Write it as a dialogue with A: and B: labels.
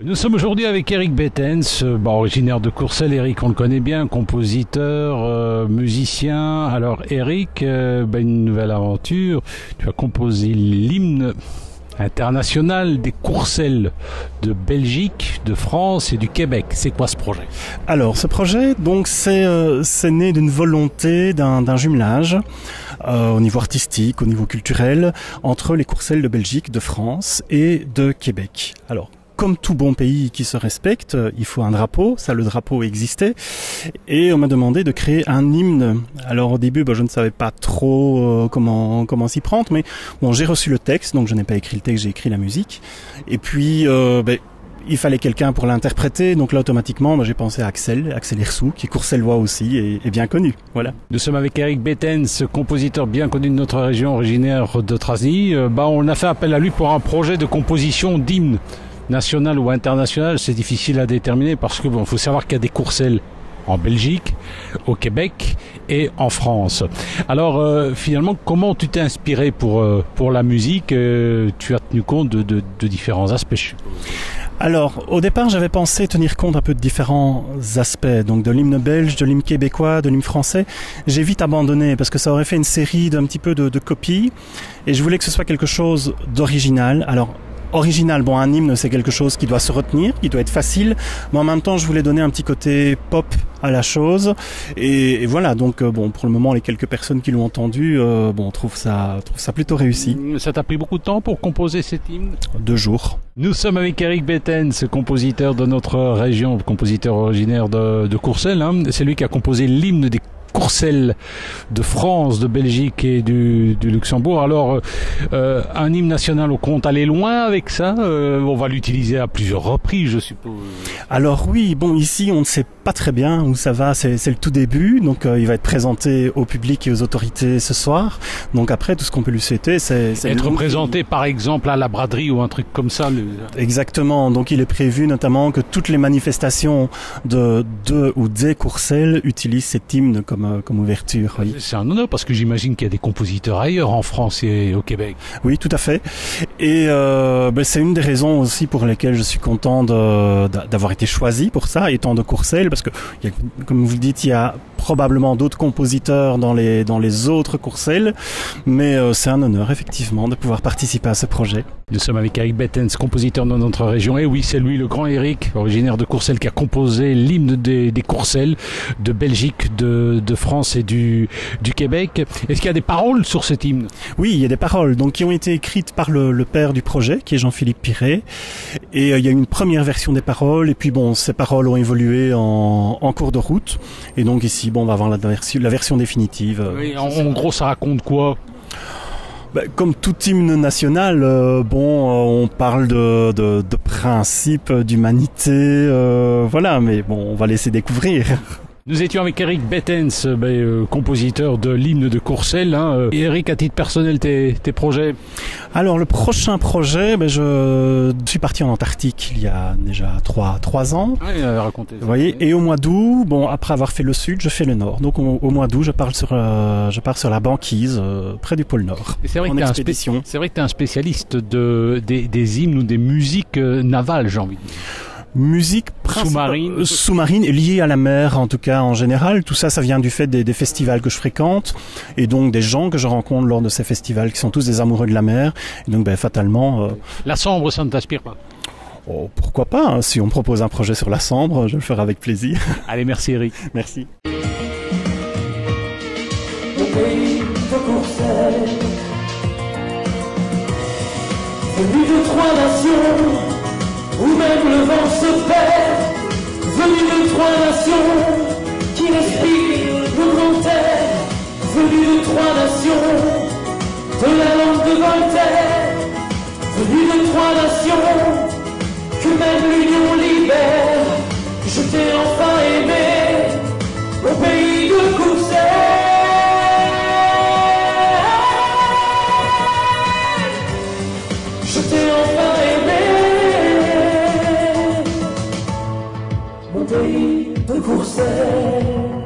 A: Nous sommes aujourd'hui avec Eric Bettens, originaire de Courcelles. Eric, on le connaît bien, compositeur, musicien. Alors Eric, une nouvelle aventure. Tu as composé l'hymne international des Courcelles de Belgique, de France et du Québec. C'est quoi ce projet?
B: Alors ce projet, donc c'est né d'une volonté d'un jumelage au niveau artistique, au niveau culturel, entre les Courcelles de Belgique, de France et de Québec. Alors, comme tout bon pays qui se respecte, il faut un drapeau. Ça, le drapeau existait. Et on m'a demandé de créer un hymne. Alors au début, je ne savais pas trop comment s'y prendre, mais bon, j'ai reçu le texte, donc je n'ai pas écrit le texte, j'ai écrit la musique. Et puis, il fallait quelqu'un pour l'interpréter, donc là automatiquement, j'ai pensé à Axel Hirsou, qui est courcellois aussi et bien connu. Voilà.
A: Nous sommes avec Eric Bettens, compositeur bien connu de notre région, originaire de Trasny. On a fait appel à lui pour un projet de composition d'hymne. National ou international, c'est difficile à déterminer parce que faut savoir qu'il y a des Courcelles en Belgique, au Québec et en France. Alors finalement, comment tu t'es inspiré pour la musique? Tu as tenu compte de différents aspects, je suppose.
B: Alors, au départ, j'avais pensé tenir compte un peu de différents aspects, donc de l'hymne belge, de l'hymne québécois, de l'hymne français. J'ai vite abandonné parce que ça aurait fait une série d'un petit peu de copies et je voulais que ce soit quelque chose d'original. Alors, original, un hymne c'est quelque chose qui doit se retenir, qui doit être facile, mais en même temps je voulais donner un petit côté pop à la chose et voilà, donc pour le moment les quelques personnes qui l'ont entendu trouvent ça plutôt réussi.
A: Ça t'a pris beaucoup de temps pour composer cet hymne?
B: 2 jours.
A: Nous sommes avec Eric Bettens, compositeur de notre région, compositeur originaire de Courcelles, c'est lui qui a composé l'hymne des Courcelles de France, de Belgique et du Luxembourg. Alors, un hymne national, on compte aller loin avec ça. On va l'utiliser à plusieurs reprises, je suppose.
B: Alors oui, ici on ne sait pas très bien où ça va. C'est le tout début, donc il va être présenté au public et aux autorités ce soir. Donc après, tout ce qu'on peut lui souhaiter, c'est
A: être présenté, par exemple, à la braderie ou un truc comme ça.
B: Exactement. Donc il est prévu notamment que toutes les manifestations de ou des Courcelles utilisent cet hymne comme ouverture. Oui.
A: C'est un honneur parce que j'imagine qu'il y a des compositeurs ailleurs en France et au Québec.
B: Oui, tout à fait. Et c'est une des raisons aussi pour lesquelles je suis content d'avoir été choisi pour ça, étant de Courcelles, parce que comme vous le dites, il y a probablement d'autres compositeurs dans les autres Courcelles, mais c'est un honneur effectivement de pouvoir participer à ce projet.
A: Nous sommes avec Eric Bettens, compositeur de notre région. Et oui, c'est lui, le grand Eric, originaire de Courcelles, qui a composé l'hymne des Courcelles de Belgique, de France et du Québec. Est-ce qu'il y a des paroles sur cet hymne?
B: Oui, il y a des paroles qui ont été écrites par le père du projet, qui est Jean-Philippe Piret. Et il y a une première version des paroles, et puis ces paroles ont évolué en cours de route. Et donc ici, on va avoir la version définitive.
A: Oui, en gros, ça raconte quoi?
B: Comme tout hymne national, on parle de principes, d'humanité, mais on va laisser découvrir.
A: Nous étions avec Eric Bettens, compositeur de l'hymne de Courcelles. Et Eric, à titre personnel, tes projets?
B: Alors, le prochain projet, je suis parti en Antarctique il y a déjà 3 ans.
A: Oui, racontez.
B: Vous voyez, et au mois d'août, après avoir fait le sud, je fais le nord. Donc au mois d'août, je pars sur la banquise près du pôle Nord.
A: C'est vrai
B: en expédition.
A: C'est vrai que tu es un spécialiste des hymnes ou des musiques navales, j'ai envie de dire.
B: Musique sous-marine liée à la mer, en tout cas en général. Tout ça vient du fait des festivals que je fréquente et donc des gens que je rencontre lors de ces festivals qui sont tous des amoureux de la mer. Et donc fatalement...
A: La Sambre, ça ne t'inspire pas?
B: Oh, pourquoi pas, si on me propose un projet sur la Sambre, je le ferai avec plaisir.
A: Allez, merci Eric.
B: Merci.
C: Le pays de Courcelles, venu de 3 nations, où même le vent se perd, venu de 3 nations qui respirent le grand air, venu de 3 nations de la langue de Voltaire, venu de 3 nations que même l'union libère. Je t'ai enfin aimé au pays de Courcelles. Je t'ai enfin aimé, mon pays de Courcelles.